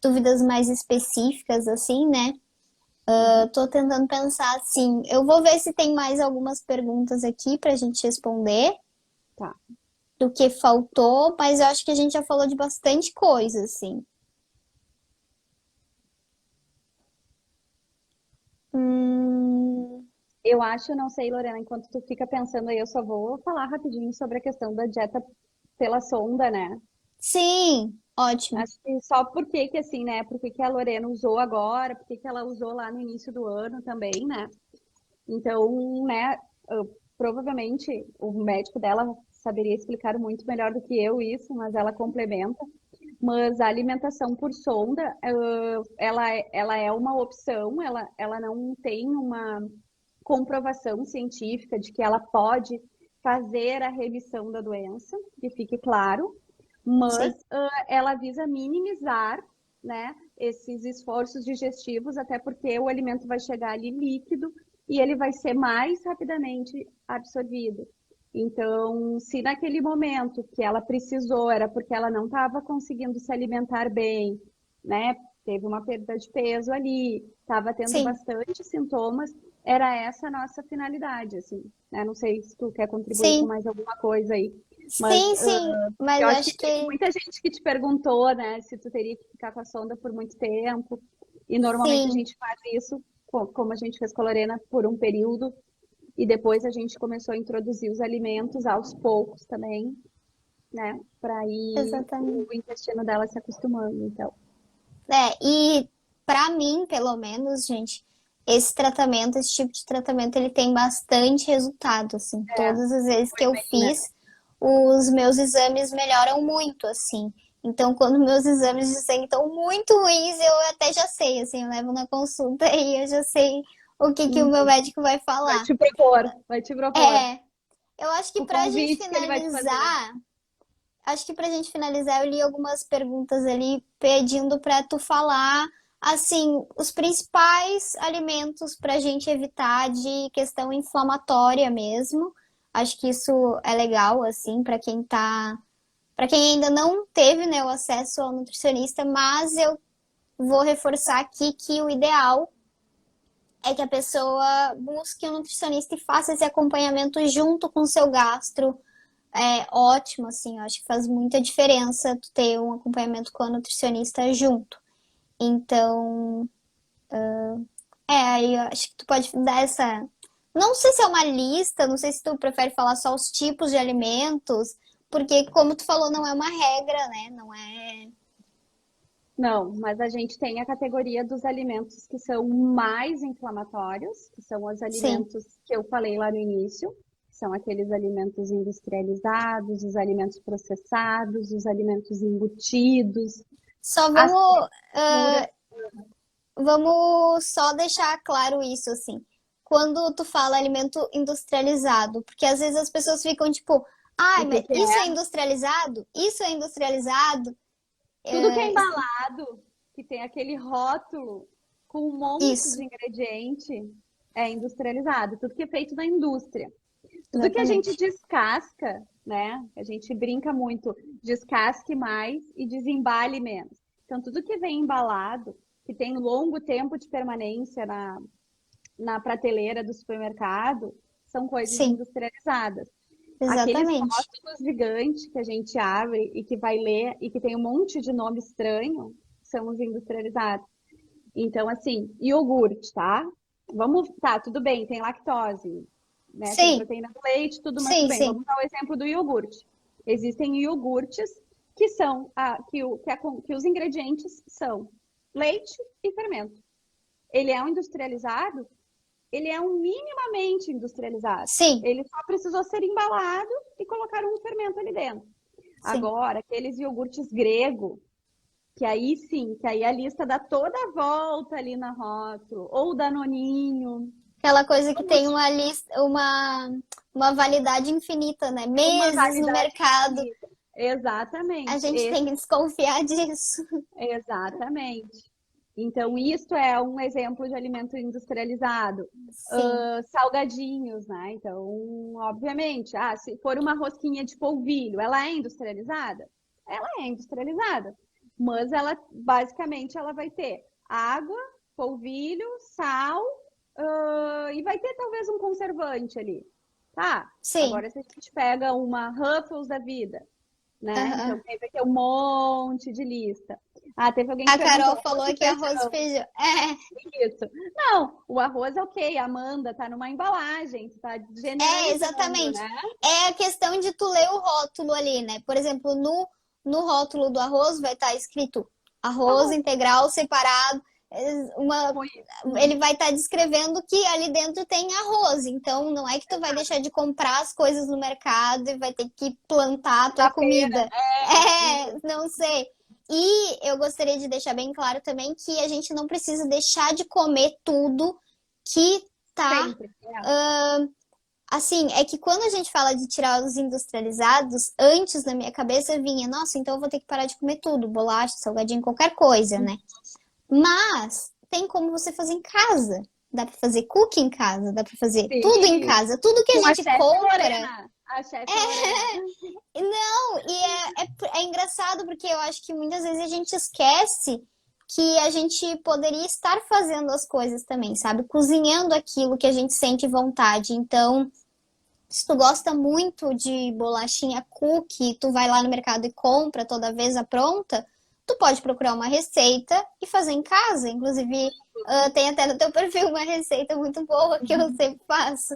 dúvidas mais específicas, assim, né? Eu tô tentando pensar assim. Eu vou ver se tem mais algumas perguntas aqui pra gente responder Tá. do que faltou, mas eu acho que a gente já falou de bastante coisa, assim. Hum, Eu acho, não sei, Lorena, enquanto tu fica pensando aí, eu só vou falar rapidinho sobre a questão da dieta pela sonda, né? sim, ótimo. Acho que só porque que assim, né? Porque que a Lorena usou agora, porque que ela usou lá no início do ano também, né? Então, né, provavelmente o médico dela saberia explicar muito melhor do que eu isso, mas ela complementa. Mas a alimentação por sonda, ela é uma opção, ela não tem uma comprovação científica de que ela pode fazer a remissão da doença, que fique claro, mas Sim, ela visa minimizar, né, esses esforços digestivos, até porque o alimento vai chegar ali líquido e ele vai ser mais rapidamente absorvido. Então, se naquele momento que ela precisou era porque ela não estava conseguindo se alimentar bem, né? Teve uma perda de peso ali, estava tendo sim, bastante sintomas, era essa a nossa finalidade, assim, né? Não sei se tu quer contribuir com sim, mais alguma coisa aí, mas sim, mas eu acho que acho teve que muita gente que te perguntou, né, se tu teria que ficar com a sonda por muito tempo, e normalmente a sim, gente faz isso, como a gente fez com a Lorena, por um período, e depois a gente começou a introduzir os alimentos aos poucos também, né, para ir o exatamente. intestino dela se acostumando, então. E pra mim, pelo menos, gente, esse tratamento, esse tipo de tratamento, ele tem bastante resultado, assim. É, Todas as vezes que foi eu bem, né? fiz, os meus exames melhoram muito, assim. Então, quando meus exames de sangue estão muito ruins, eu até já sei, assim, eu levo na consulta e eu já sei o que que o meu médico vai falar. Vai te propor. É, eu acho que O pra gente convite que ele vai te fazer. finalizar, acho que pra gente finalizar, eu li algumas perguntas ali pedindo pra tu falar Assim, os principais alimentos para a gente evitar de questão inflamatória mesmo. Acho que isso é legal, assim, para quem ainda não teve, né, o acesso ao nutricionista, mas eu vou reforçar aqui que o ideal é que a pessoa busque um nutricionista e faça esse acompanhamento junto com o seu gastro. É ótimo, assim, eu acho que faz muita diferença tu ter um acompanhamento com a nutricionista junto. Então, aí eu acho que tu pode dar essa. Não sei se é uma lista, não sei se tu prefere falar só os tipos de alimentos, porque, como tu falou, não é uma regra, né? Não é. Não, mas a gente tem a categoria dos alimentos que são mais inflamatórios, que são os Sim. alimentos que eu falei lá no início, que são aqueles alimentos industrializados, os alimentos processados, os alimentos embutidos, Só as vamos, frituras. vamos só deixar claro isso, assim. Quando tu fala alimento industrializado, porque às vezes as pessoas ficam tipo, ai, O que mas que isso é é? industrializado? Isso é industrializado? Tudo que é É, embalado, que tem aquele rótulo com um monte isso, de ingrediente, é industrializado. Tudo que é feito na indústria. Tudo que a gente exatamente. descasca, né? A gente brinca muito, descasque mais e desembale menos. Então, tudo que vem embalado, que tem longo tempo de permanência na prateleira do supermercado, são coisas Sim, industrializadas. Aqueles exatamente. rótulos gigantes que a gente abre e que vai ler e que tem um monte de nome estranho, são os industrializados. Então, assim, iogurte, tá? Vamos, tá, tudo bem, tem lactose, né? Tem Sim, proteína do leite, tudo, mas tudo sim, bem. sim. Vamos dar o exemplo do iogurte. Existem iogurtes que são que os ingredientes são leite e fermento. Ele é um industrializado, ele é um minimamente industrializado. Sim, Ele só precisou ser embalado e colocar um fermento ali dentro. sim. Agora, aqueles iogurtes grego, que aí sim, que aí a lista dá toda a volta ali na rótulo, ou danoninho, Aquela coisa que tem iogurte uma lista, uma validade infinita, né? com uma Meses no validade mercado. infinita. A Exatamente, gente tem que desconfiar disso. exatamente. Então, isso é um exemplo de alimento industrializado. Sim. Salgadinhos, né? Então, obviamente, se for uma rosquinha de polvilho, ela é industrializada? Ela é industrializada, mas ela, basicamente, ela vai ter água, polvilho, sal, e vai ter talvez um conservante ali. Tá, Sim. agora se a gente pega uma Ruffles da vida, né? Então, Aham. aí vai ter um monte de lista. Ah, teve alguém que A perguntou, Carol arroz falou e que arroz e feijão. feijão. É, Isso. Não, o arroz é ok, Amanda, tá numa embalagem, tu tá generalizando, exatamente. né? É a questão de tu ler o rótulo ali, né? Por exemplo, no rótulo do arroz vai estar escrito arroz Arroz, integral separado. Uma, foi ele isso. vai estar descrevendo que ali dentro tem arroz. Então, não é que tu vai deixar de comprar as coisas no mercado e vai ter que plantar a tua Na feira, comida. isso, Não sei. E eu gostaria de deixar bem claro também que a gente não precisa deixar de comer tudo que tá. sempre. É. Assim, é que quando a gente fala de tirar os industrializados, antes na minha cabeça vinha, nossa, então eu vou ter que parar de comer tudo, bolacha, salgadinho, qualquer coisa, né? Mas tem como você fazer em casa. Dá pra fazer cookie em casa, dá pra fazer tudo em Sim, casa. Tudo que a com a gente chefe compra. Lorena. A chefe Lorena. Não, é engraçado porque eu acho que muitas vezes a gente esquece que a gente poderia estar fazendo as coisas também, sabe? Cozinhando aquilo que a gente sente vontade. Então, se tu gosta muito de bolachinha cookie, tu vai lá no mercado e compra toda vez a pronta, tu pode procurar uma receita e fazer em casa. Inclusive, tem até no teu perfil uma receita muito boa que eu sempre faço.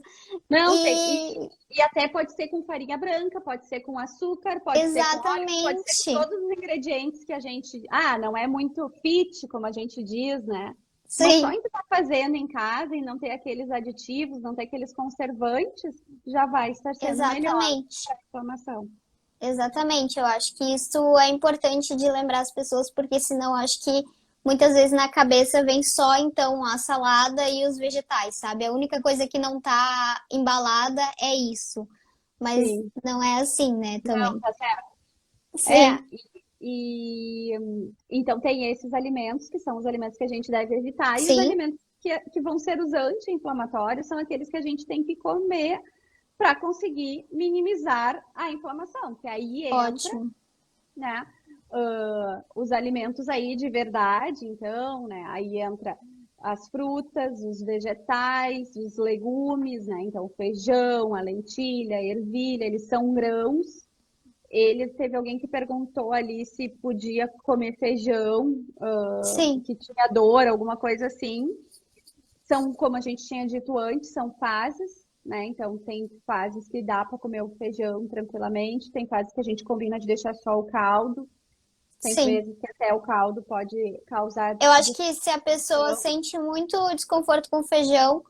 Não, tem. E E até pode ser com farinha branca, pode ser com açúcar, pode ser com óleo, pode ser com exatamente. todos os ingredientes que a gente. Ah, não é muito fit, como a gente diz, né? Mas só Sim, em estar fazendo em casa e não ter aqueles aditivos, não ter aqueles conservantes, já vai estar sendo melhor exatamente. para a inflamação. Exatamente. Eu acho que isso é importante de lembrar as pessoas, porque senão acho que muitas vezes na cabeça vem só então a salada e os vegetais, sabe? A única coisa que não tá embalada é isso. Mas Sim, não é assim, né, não, também. tá certo. É, Sim, E então tem esses alimentos que são os alimentos que a gente deve evitar, e os Sim, alimentos que vão ser os anti-inflamatórios são aqueles que a gente tem que comer para conseguir minimizar a inflamação, que aí entra, ótimo. né, os alimentos aí de verdade, então, né, aí entra as frutas, os vegetais, os legumes, né, então o feijão, a lentilha, a ervilha, eles são grãos. Teve alguém que perguntou ali se podia comer feijão, Sim, que tinha dor, alguma coisa assim. São, como a gente tinha dito antes, são fases, né? Então, tem fases que dá para comer o feijão tranquilamente, tem fases que a gente combina de deixar só o caldo, tem sim. vezes que até o caldo pode causar Eu acho que se a pessoa disfunção. sente muito desconforto com feijão,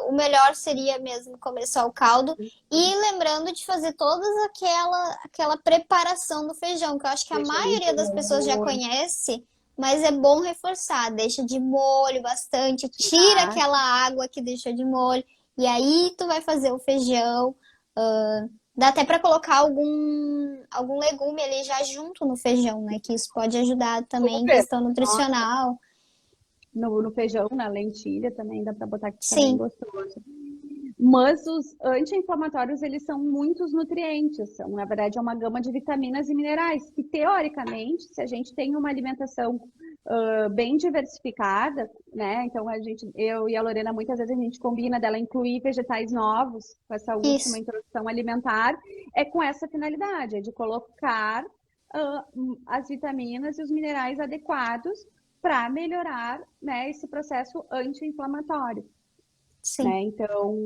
o melhor seria mesmo comer só o caldo. E lembrando de fazer toda aquela preparação do feijão, que eu acho que a Deixa ele maioria das pessoas já pôr, conhece, mas é bom reforçar. Deixa de molho bastante, tira tirar. aquela água que deixou de molho, e aí tu vai fazer o feijão. Dá até para colocar algum legume ali já junto no feijão, né? Que isso pode ajudar também em Super. questão nutricional. No feijão, na lentilha também dá para botar que fica bem Sim, gostoso. Mas os anti-inflamatórios, eles são muitos nutrientes, são, na verdade, é uma gama de vitaminas e minerais, que teoricamente, se a gente tem uma alimentação bem diversificada, né? Então eu e a Lorena, muitas vezes a gente combina dela incluir vegetais novos com essa última isso. introdução alimentar, é com essa finalidade, é de colocar as vitaminas e os minerais adequados para melhorar, né, esse processo anti-inflamatório. Sim. Né? Então,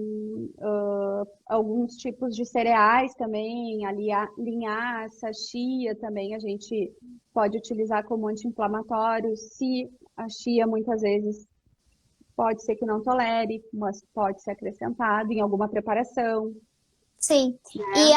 alguns tipos de cereais também, a linhaça, chia também a gente pode utilizar como anti-inflamatório. Se a chia muitas vezes pode ser que não tolere, mas pode ser acrescentado em alguma preparação. Sim. E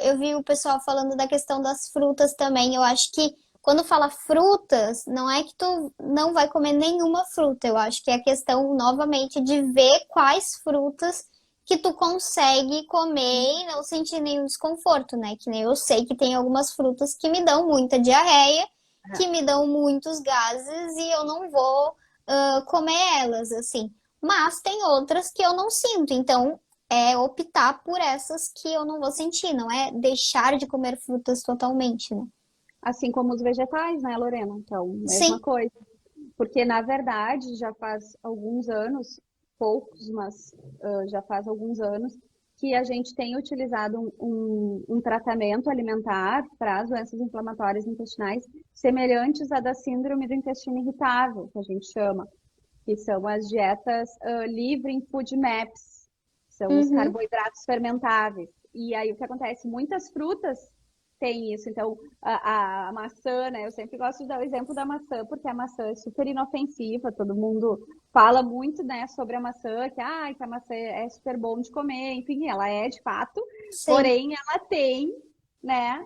eu vi o pessoal falando da questão das frutas também. Eu acho que quando fala frutas, não é que tu não vai comer nenhuma fruta. Eu acho que é a questão, novamente, de ver quais frutas que tu consegue comer e não sentir nenhum desconforto, né? Que nem eu sei que tem algumas frutas que me dão muita diarreia, que me dão muitos gases e eu não vou comer elas, assim. Mas tem outras que eu não sinto. Então, é optar por essas que eu não vou sentir, não é deixar de comer frutas totalmente, né? Assim como os vegetais, né, Lorena? Então, mesma Sim. coisa. Porque, na verdade, já faz alguns anos, poucos, mas já faz alguns anos, que a gente tem utilizado um tratamento alimentar para as doenças inflamatórias intestinais semelhantes à da síndrome do intestino irritável, que a gente chama, que são as dietas livre em food maps, são os Uhum. carboidratos fermentáveis. E aí o que acontece? Muitas frutas têm isso. Então, a maçã, né? Eu sempre gosto de dar o exemplo da maçã, porque a maçã é super inofensiva, todo mundo fala muito, né, sobre a maçã, que a maçã é super bom de comer, enfim, ela é de fato, Sim, porém ela tem, né,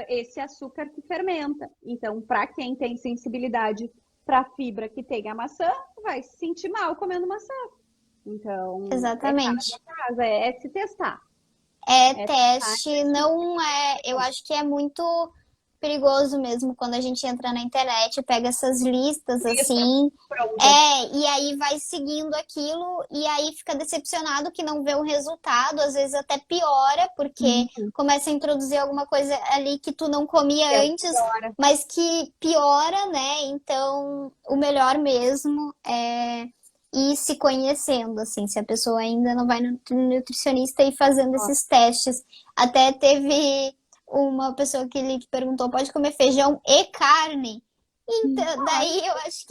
esse açúcar que fermenta. Então, para quem tem sensibilidade para a fibra que tem a maçã, vai se sentir mal comendo maçã. Então, é caso exatamente. a caso, é se testar. É É testar teste, não é. Eu acho que é muito perigoso mesmo quando a gente entra na internet, pega essas listas listas assim, prontas. e aí vai seguindo aquilo e aí fica decepcionado que não vê o resultado, às vezes até piora, porque Isso, começa a introduzir alguma coisa ali que tu não comia que é antes, pior. mas que piora, né? Então, o melhor mesmo é ir se conhecendo, assim, se a pessoa ainda não vai no nutricionista e fazendo esses testes. Até teve uma pessoa que ele perguntou, pode comer feijão e carne? Então, daí eu acho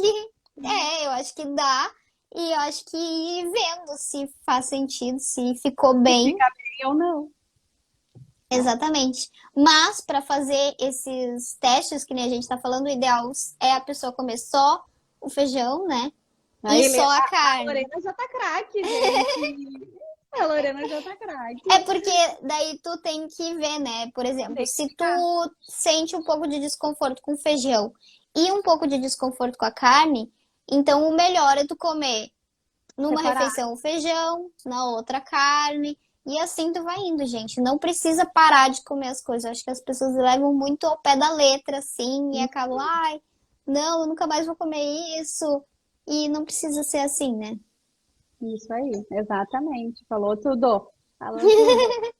que dá e eu acho que ir vendo se faz sentido, se ficou Se bem, fica bem ou não. Né? exatamente. Mas para fazer esses testes que nem a gente está falando, o ideal é a pessoa comer só o feijão, né? A, E Helena, só a a carne. Lorena já tá craque, gente. A Lorena já tá É craque. porque daí tu tem que ver, né? Por exemplo, se tu Identificar. sente um pouco de desconforto com feijão e um pouco de desconforto com a carne, então o melhor é tu comer numa Separar. refeição o feijão, na outra carne, E assim tu vai indo, gente. Não precisa parar de comer as coisas. Eu acho que as pessoas levam muito ao pé da letra, assim, e acabam, ai, não, eu nunca mais vou comer isso. E não precisa ser assim, né? Isso aí, exatamente. Falou tudo. Falou tudo.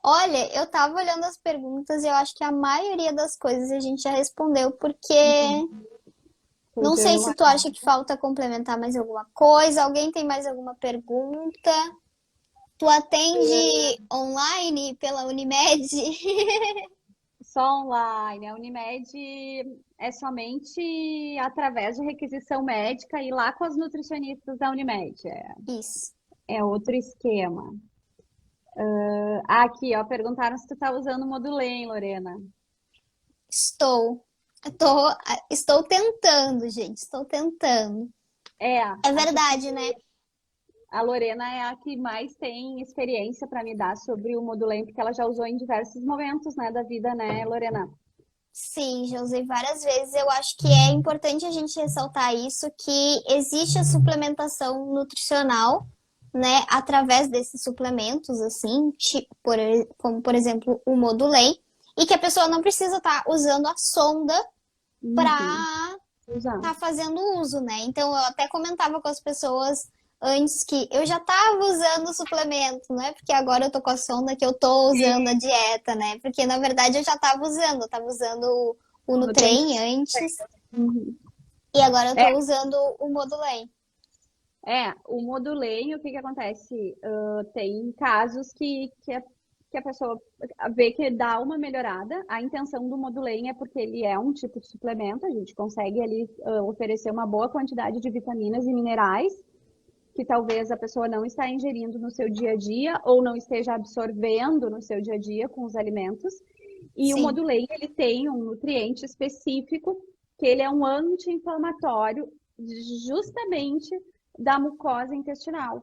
Olha, eu tava olhando as perguntas e eu acho que a maioria das coisas a gente já respondeu, porque Uhum. não Pois sei eu se tu acha que falta complementar mais alguma coisa. Alguém tem mais alguma pergunta? Tu atende online pela Unimed? só online. A Unimed é somente através de requisição médica e lá com as nutricionistas da Unimed. Isso. É outro esquema. Aqui, ó, perguntaram se tu tá usando o Modulem, Lorena. Estou. Estou tentando, gente. Estou tentando. É Acho que verdade, né? a Lorena é a que mais tem experiência para me dar sobre o Modulem, porque ela já usou em diversos momentos, né, da vida, né, Lorena? Sim, já usei várias vezes. Eu acho que é importante a gente ressaltar isso, que existe a suplementação nutricional, né, através desses suplementos, assim, como por exemplo o Modulem, e que a pessoa não precisa estar usando a sonda Uhum. para Usar. tá fazendo uso, né? Então eu até comentava com as pessoas antes que eu já tava usando o suplemento, não é porque agora eu tô com a sonda que eu tô usando a dieta, né? Porque na verdade eu já tava usando, eu tava usando o Nutrient. Nutren antes Uhum. e agora eu É, tô usando o Modulem. o Modulem, o que que acontece? Tem casos que a pessoa vê que dá uma melhorada. A intenção do Modulem é porque ele é um tipo de suplemento, a gente consegue ali oferecer uma boa quantidade de vitaminas e minerais que talvez a pessoa não está ingerindo no seu dia a dia ou não esteja absorvendo no seu dia a dia com os alimentos. E o Sim, Modulem, ele tem um nutriente específico, que ele é um anti-inflamatório justamente da mucosa intestinal.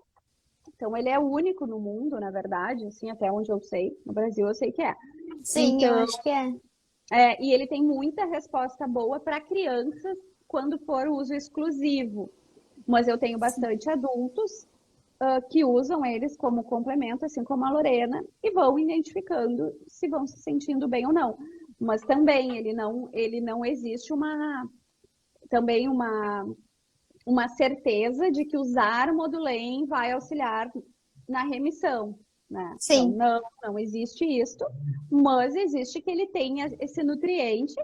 Então, ele é o único no mundo, na verdade, assim, até onde eu sei. No Brasil, eu sei que é. sim, eu Então, acho que é. e ele tem muita resposta boa para crianças quando for uso exclusivo. Mas eu tenho bastante adultos que usam eles como complemento, assim como a Lorena, e vão identificando se vão se sentindo bem ou não. Mas também ele não existe também uma certeza de que usar o Modulem vai auxiliar na remissão, né? Então, Sim, não existe isso, mas existe que ele tenha esse nutriente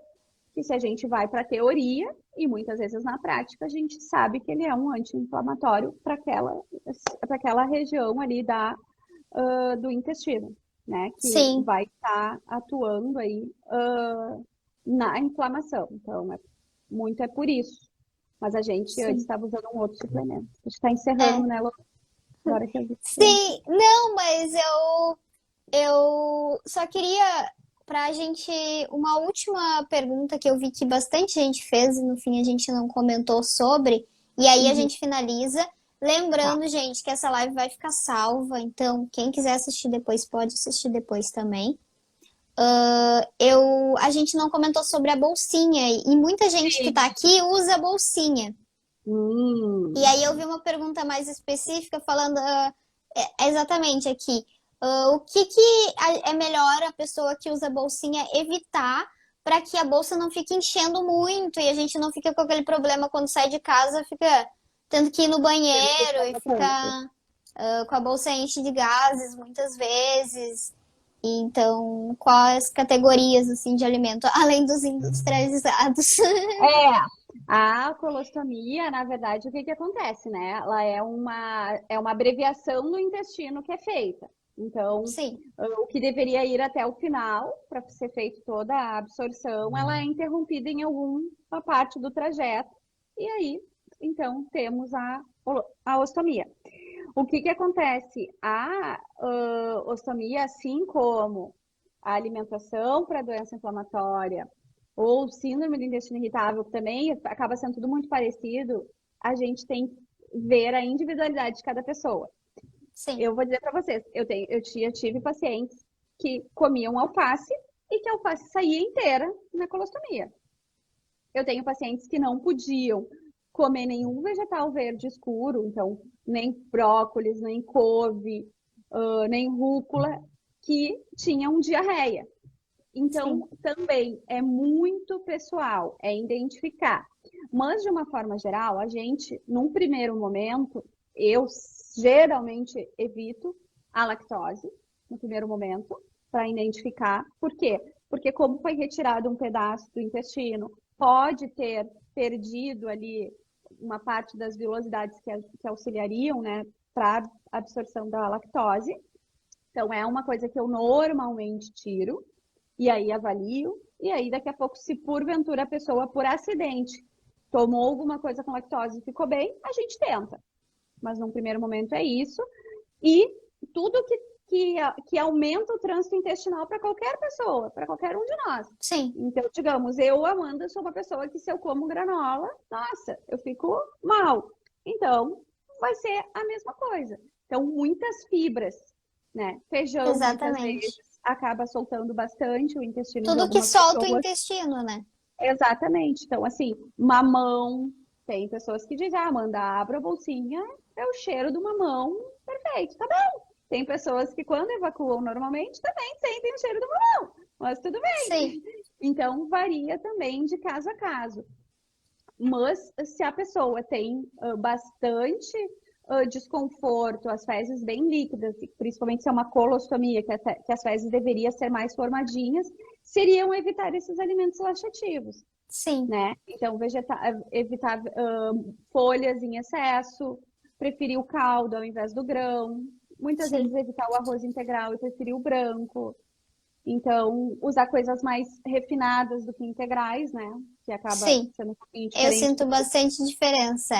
que se a gente vai para a teoria e muitas vezes na prática, a gente sabe que ele é um anti-inflamatório para aquela região ali do intestino, né? Que sim, vai estar atuando aí na inflamação. Então, muito é por isso. Mas a gente antes sim. estava usando um outro suplemento. A gente está encerrando, É. né, Lu? Agora que eu vi. Sim, não, mas eu só queria pra gente uma última pergunta que eu vi que bastante gente fez e no fim a gente não comentou sobre, e aí a Uhum, gente finaliza. tá. Lembrando, gente, que essa live vai ficar salva, então quem quiser assistir depois pode assistir depois também. A gente não comentou sobre a bolsinha e muita gente que tá Sim. aqui usa a bolsinha. E Hum, aí eu vi uma pergunta mais específica falando exatamente aqui. O que é melhor a pessoa que usa bolsinha evitar para que a bolsa não fique enchendo muito e a gente não fique com aquele problema quando sai de casa, fica tendo que ir no tendo que banheiro usar e fica tanto. com a bolsa enche de gases muitas vezes. E então, quais categorias assim de alimento, além dos industrializados? A colostomia, na verdade, o que que acontece, né? Ela é uma abreviação do intestino que é feita. Então, Sim, o que deveria ir até o final, para ser feito toda a absorção, ela é interrompida em alguma parte do trajeto. E aí, então, temos a ostomia. O que que acontece? A ostomia, assim como a alimentação para doença inflamatória ou síndrome do intestino irritável, que também acaba sendo tudo muito parecido, a gente tem que ver a individualidade de cada pessoa. sim, Eu vou dizer para vocês, eu tive pacientes que comiam alface e que a alface saía inteira na colostomia. Eu tenho pacientes que não podiam comer nenhum vegetal verde escuro, então nem brócolis, nem couve, nem rúcula, que tinham diarreia. Então, também é muito pessoal, é identificar. Mas, de uma forma geral, a gente, num primeiro momento, eu geralmente evito a lactose, no primeiro momento, para identificar. Por quê? Porque como foi retirado um pedaço do intestino, pode ter perdido ali uma parte das vilosidades que auxiliariam, né, para absorção da lactose. Então, é uma coisa que eu normalmente tiro, e aí avalio, e aí daqui a pouco, se porventura a pessoa, por acidente, tomou alguma coisa com lactose e ficou bem, a gente tenta. Mas num primeiro momento é isso. E tudo que aumenta o trânsito intestinal para qualquer pessoa, para qualquer um de nós. Sim. Então, digamos, eu, Amanda, sou uma pessoa que se eu como granola, nossa, eu fico mal. Então, vai ser a mesma coisa. Então, muitas fibras, né? Feijão, muitas vezes, Exatamente. acaba soltando bastante o intestino de Tudo que algumas solta o pessoas. intestino, né? Exatamente. Então, assim, mamão. Tem pessoas que dizem, ah, Amanda, abra a bolsinha, é o cheiro do mamão, perfeito, tá bom. Tem pessoas que quando evacuam normalmente também sentem o cheiro do mamão, mas tudo Sim. bem. Então, varia também de caso a caso. Mas se a pessoa tem bastante desconforto, as fezes bem líquidas, principalmente se é uma colostomia, que as fezes deveriam ser mais formadinhas, seriam evitar esses alimentos laxativos, Sim. né? Então, evitar folhas em excesso, preferir o caldo ao invés do grão, muitas Sim. vezes evitar o arroz integral e preferir o branco. Então, usar coisas mais refinadas do que integrais, né? Que acaba Sim. sendo um pouquinho Eu diferente sinto do. bastante diferença.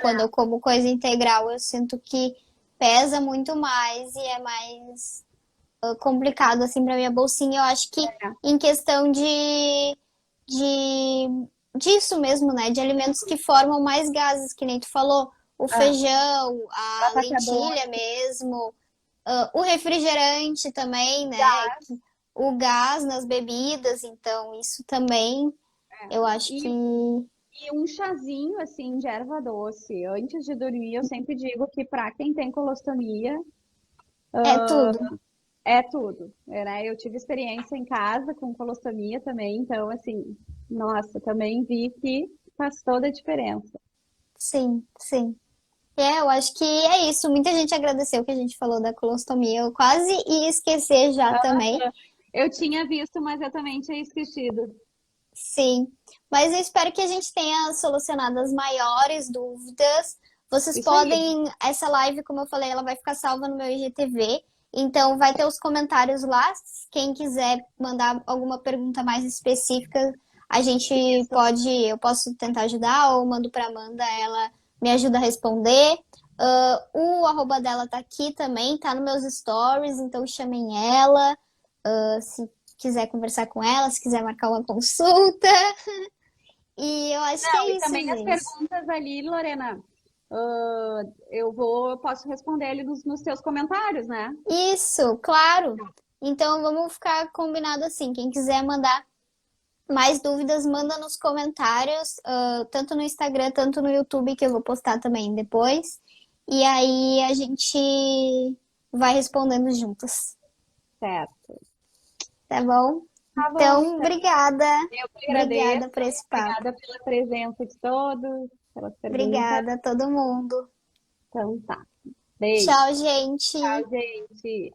Quando eu como coisa integral, eu sinto que pesa muito mais e é mais complicado assim para minha bolsinha. Eu acho que em questão de disso mesmo, né? De alimentos que formam mais gases, que nem tu falou, o Ah, feijão, a batata lentilha doce, mesmo, o refrigerante também, né? gás. O gás nas bebidas, então isso também eu acho que E um chazinho, assim, de erva doce. Antes de dormir, eu sempre digo que para quem tem colostomia, é tudo. é tudo, né? Eu tive experiência em casa com colostomia também, então, assim, nossa, também vi que faz toda a diferença. Sim, sim. Eu acho que é isso. Muita gente agradeceu que a gente falou da colostomia. Eu quase ia esquecer já também. Eu tinha visto, mas eu também tinha esquecido. Sim. Mas eu espero que a gente tenha solucionado as maiores dúvidas. Vocês Isso aí. podem. Essa live, como eu falei, ela vai ficar salva no meu IGTV. Então, vai ter os comentários lá. Quem quiser mandar alguma pergunta mais específica, a gente Isso. pode. Eu posso tentar ajudar ou mando para Amanda, ela me ajuda a responder. O arroba dela tá aqui também, tá nos meus stories, então chamem ela. Se quiser conversar com ela, se quiser marcar uma consulta. E eu acho que Não, é e isso, também as gente. perguntas ali, Lorena, eu posso responder ele nos teus comentários, né? Isso, claro. Então vamos ficar combinado assim. Quem quiser mandar mais dúvidas, manda nos comentários, tanto no Instagram, tanto no YouTube, que eu vou postar também depois. E aí a gente vai respondendo juntos, Certo. tá bom? Tá bom, Então, então. obrigada. Eu que Obrigada agradeço. por esse papo. Obrigada pela presença de todos, pelas perguntas. Obrigada a todo mundo. Então tá. Beijo. Tchau, gente. Tchau, gente.